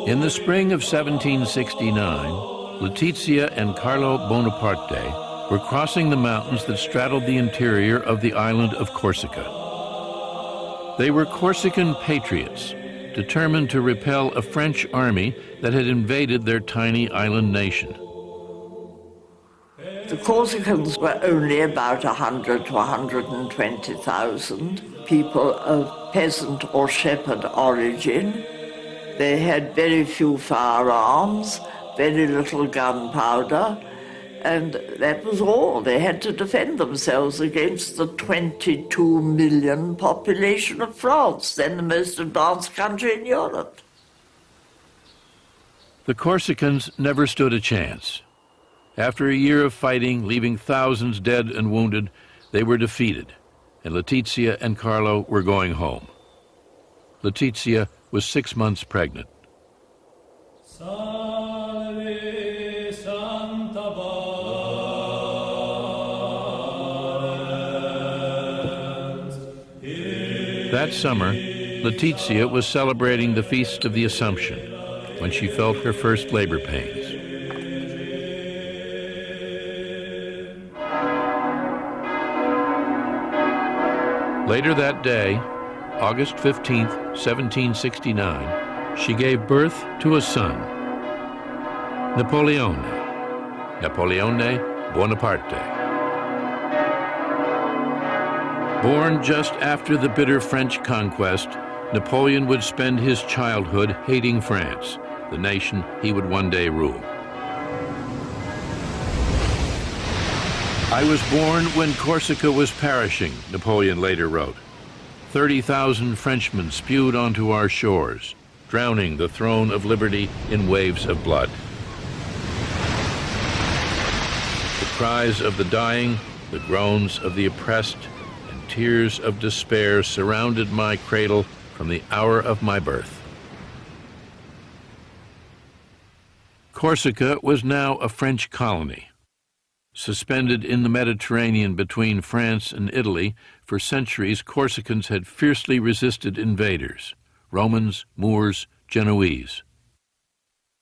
In the spring of 1769, Letizia and Carlo Bonaparte were crossing the mountains that straddled the interior of the island of Corsica. They were Corsican patriots, determined to repel a French army that had invaded their tiny island nation. The Corsicans were only about 100 to 120,000 people of peasant or shepherd origin. They had very few firearms, very little gunpowder, and that was all. They had to defend themselves against the 22 million population of France, then the most advanced country in Europe. The Corsicans never stood a chance. After a year of fighting, leaving thousands dead and wounded, they were defeated, and Letizia and Carlo were going home. Letizia was 6 months pregnant. That summer, Letizia was celebrating the Feast of the Assumption when she felt her first labor pains. Later that day, August 15th, 1769, she gave birth to a son, Napoleon Bonaparte. Born just after the bitter French conquest, Napoleon would spend his childhood hating France, the nation he would one day rule. I was born when Corsica was perishing, Napoleon later wrote. 30,000 Frenchmen spewed onto our shores, drowning the throne of liberty in waves of blood. The cries of the dying, the groans of the oppressed, and tears of despair surrounded my cradle from the hour of my birth. Corsica was now a French colony. Suspended in the Mediterranean between France and Italy, for centuries Corsicans had fiercely resisted invaders, Romans, Moors, Genoese.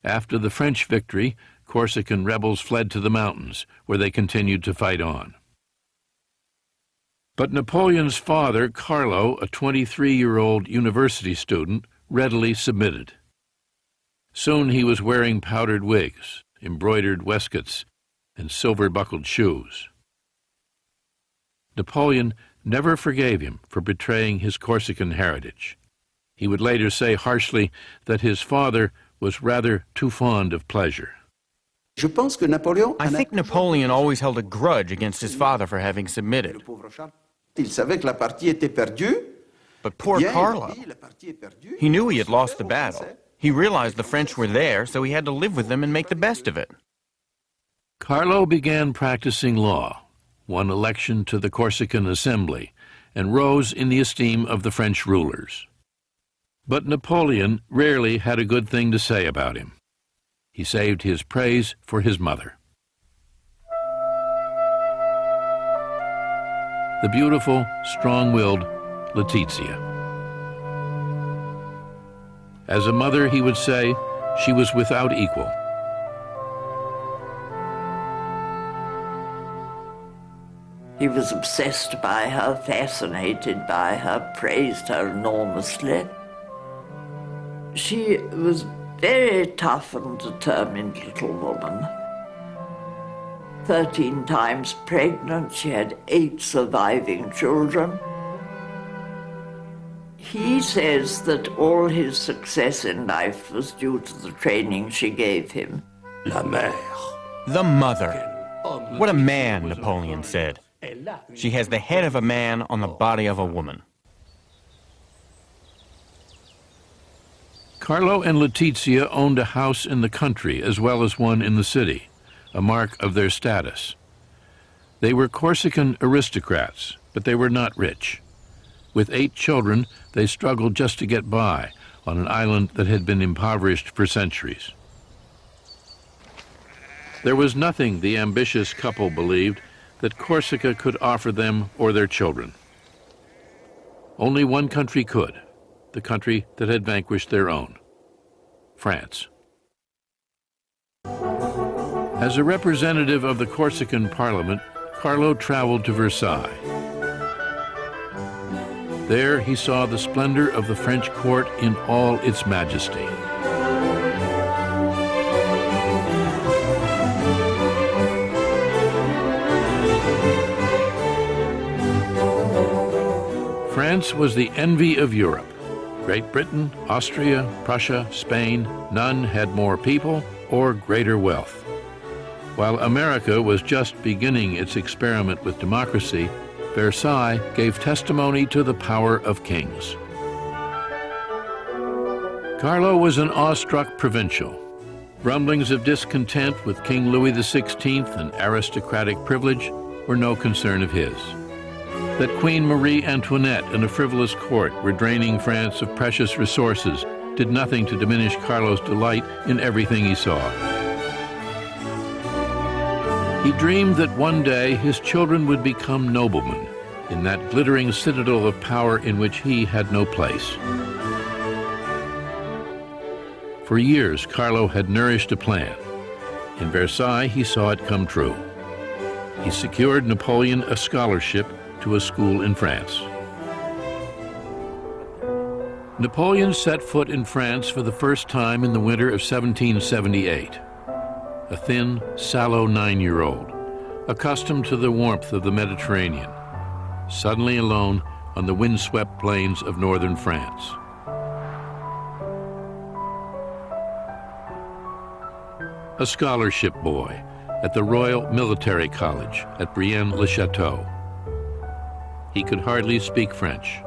After the French victory, Corsican rebels fled to the mountains, where they continued to fight on. But Napoleon's father, Carlo, a 23-year-old university student, readily submitted. Soon he was wearing powdered wigs, embroidered waistcoats, and silver-buckled shoes. Napoleon never forgave him for betraying his Corsican heritage. He would later say harshly that his father was rather too fond of pleasure. I think Napoleon always held a grudge against his father for having submitted. But poor Carlo, he knew he had lost the battle. He realized the French were there, so he had to live with them and make the best of it. Carlo began practicing law, won election to the Corsican Assembly, and rose in the esteem of the French rulers. But Napoleon rarely had a good thing to say about him. He saved his praise for his mother. The beautiful, strong-willed Letizia. As a mother, he would say, she was without equal. He was obsessed by her, fascinated by her, praised her enormously. She was a very tough and determined little woman. 13 times pregnant, she had 8 surviving children. He says that all his success in life was due to the training she gave him. La mère. The mother. What a man, Napoleon said. She has the head of a man on the body of a woman. Carlo and Letizia owned a house in the country as well as one in the city, a mark of their status. They were Corsican aristocrats, but they were not rich. With 8 children, they struggled just to get by on an island that had been impoverished for centuries. There was nothing, the ambitious couple believed, that Corsica could offer them or their children. Only one country could, the country that had vanquished their own. France. As a representative of the Corsican Parliament, Carlo traveled to Versailles. There he saw the splendor of the French court in all its majesty. France was the envy of Europe. Great Britain, Austria, Prussia, Spain, none had more people or greater wealth. While America was just beginning its experiment with democracy, Versailles gave testimony to the power of kings. Carlo was an awestruck provincial. Rumblings of discontent with King Louis XVI and aristocratic privilege were no concern of his. That Queen Marie Antoinette and a frivolous court were draining France of precious resources did nothing to diminish Carlo's delight in everything he saw. He dreamed that one day his children would become noblemen in that glittering citadel of power in which he had no place. For years, Carlo had nourished a plan. In Versailles, he saw it come true. He secured Napoleon a scholarship to a school in France. Napoleon set foot in France for the first time in the winter of 1778. A thin, sallow 9-year-old, accustomed to the warmth of the Mediterranean, suddenly alone on the windswept plains of northern France. A scholarship boy at the Royal Military College at Brienne-le-Château. He could hardly speak French.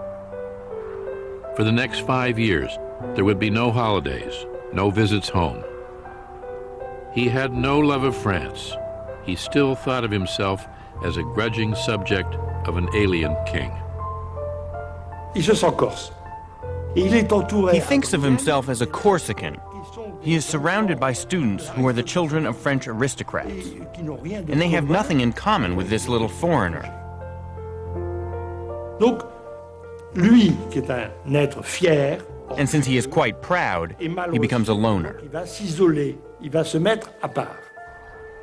For the next 5 years, there would be no holidays, no visits home. He had no love of France. He still thought of himself as a grudging subject of an alien king. Il se sent corse. He thinks of himself as a Corsican. He is surrounded by students who are the children of French aristocrats, and they have nothing in common with this little foreigner. Donc, lui, qui est un être fier, And since he is quite proud, he becomes a loner. il va s'isoler, il va se mettre à part.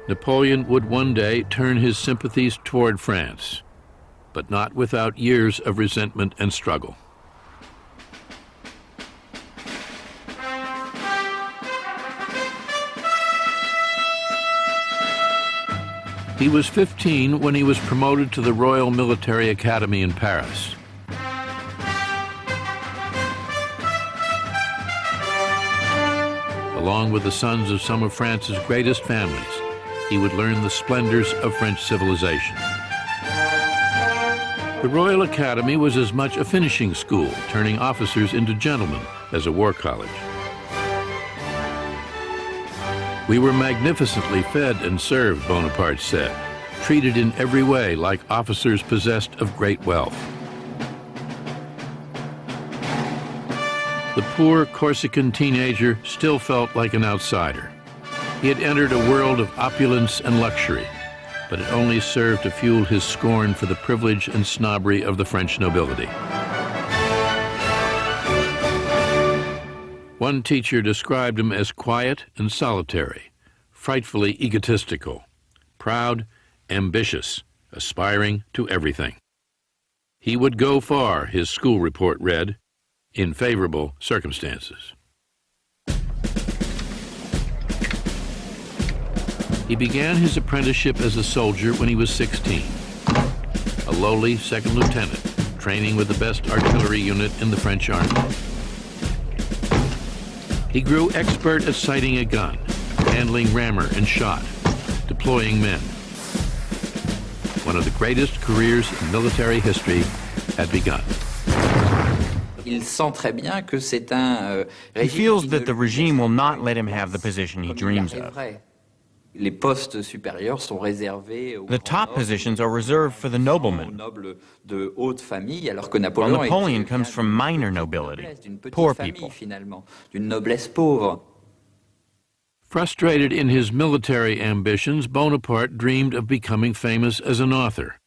Napoleon would one day turn his sympathies toward France, but not without years of resentment and struggle. He was 15 when he was promoted to the Royal Military Academy in Paris. Along with the sons of some of France's greatest families, he would learn the splendors of French civilization. The Royal Academy was as much a finishing school, turning officers into gentlemen, as a war college. We were magnificently fed and served, Bonaparte said, treated in every way like officers possessed of great wealth. The poor Corsican teenager still felt like an outsider. He had entered a world of opulence and luxury, but it only served to fuel his scorn for the privilege and snobbery of the French nobility. One teacher described him as quiet and solitary, frightfully egotistical, proud, ambitious, aspiring to everything. He would go far, his school report read, in favorable circumstances. He began his apprenticeship as a soldier when he was 16, a lowly second lieutenant, training with the best artillery unit in the French army. He grew expert at sighting a gun, handling rammer and shot, deploying men. One of the greatest careers in military history had begun. He feels that the regime will not let him have the position he dreams of. The top positions are reserved for the noblemen, while Napoleon comes from minor nobility, poor people. Frustrated in his military ambitions, Bonaparte dreamed of becoming famous as an author,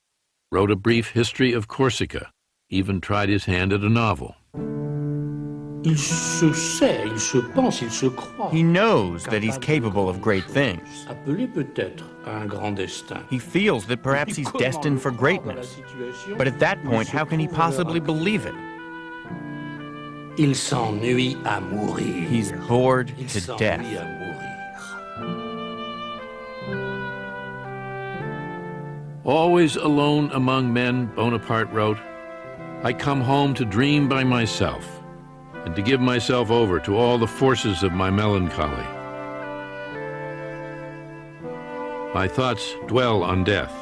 wrote a brief history of Corsica, even tried his hand at a novel. Il se sait, il se pense, il se croit. He knows that he's capable of great things. Appelé peut-être à un grand destin. He feels that perhaps he's destined for greatness. But at that point, how can he possibly believe it? Il s'ennuie à mourir. He's bored to death. À mourir. Always alone among men, Bonaparte wrote, I come home to dream by myself and to give myself over to all the forces of my melancholy. My thoughts dwell on death.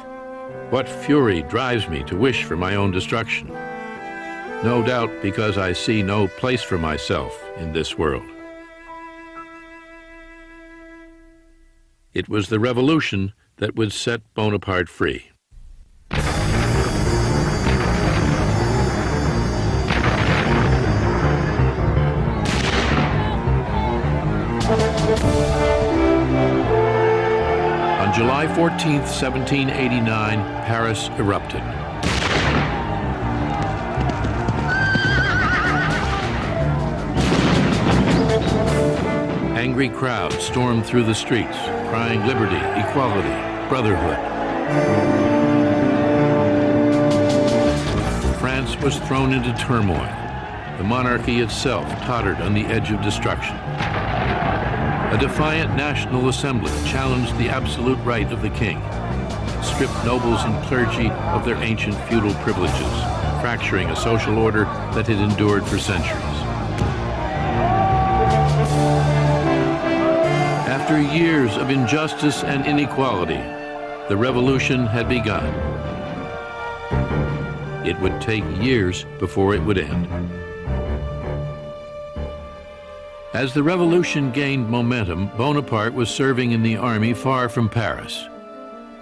What fury drives me to wish for my own destruction? No doubt because I see no place for myself in this world. It was the revolution that would set Bonaparte free. On July 14th, 1789, Paris erupted. Angry crowds stormed through the streets, crying liberty, equality, brotherhood. France was thrown into turmoil. The monarchy itself tottered on the edge of destruction. A defiant National Assembly challenged the absolute right of the king, stripped nobles and clergy of their ancient feudal privileges, fracturing a social order that had endured for centuries. After years of injustice and inequality, the revolution had begun. It would take years before it would end. As the revolution gained momentum, Bonaparte was serving in the army far from Paris.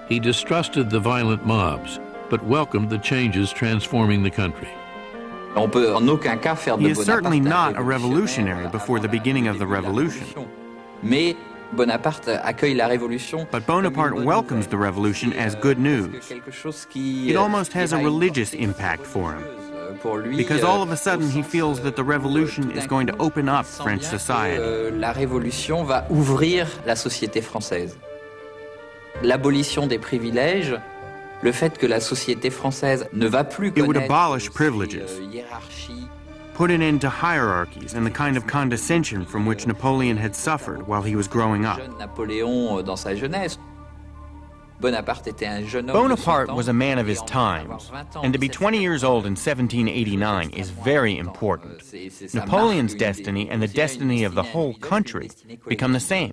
He distrusted the violent mobs, but welcomed the changes transforming the country. He is certainly not a revolutionary before the beginning of the revolution. But Bonaparte welcomes the revolution as good news. It almost has a religious impact for him, because all of a sudden he feels that the revolution is going to open up French society. La révolution va ouvrir la société française. L'abolition des privilèges, le fait que la société française ne va plus It would connaître abolish privileges, hiérarchie, put an end to hierarchies and the kind of condescension from which Napoleon had suffered while he was growing up. jeune Napoléon dans sa jeunesse. Bonaparte était un jeune homme Bonaparte de 20 was a man of his times, and to be 20 years old in 1789 is very important. Napoleon's destiny and the destiny of the whole country become the same.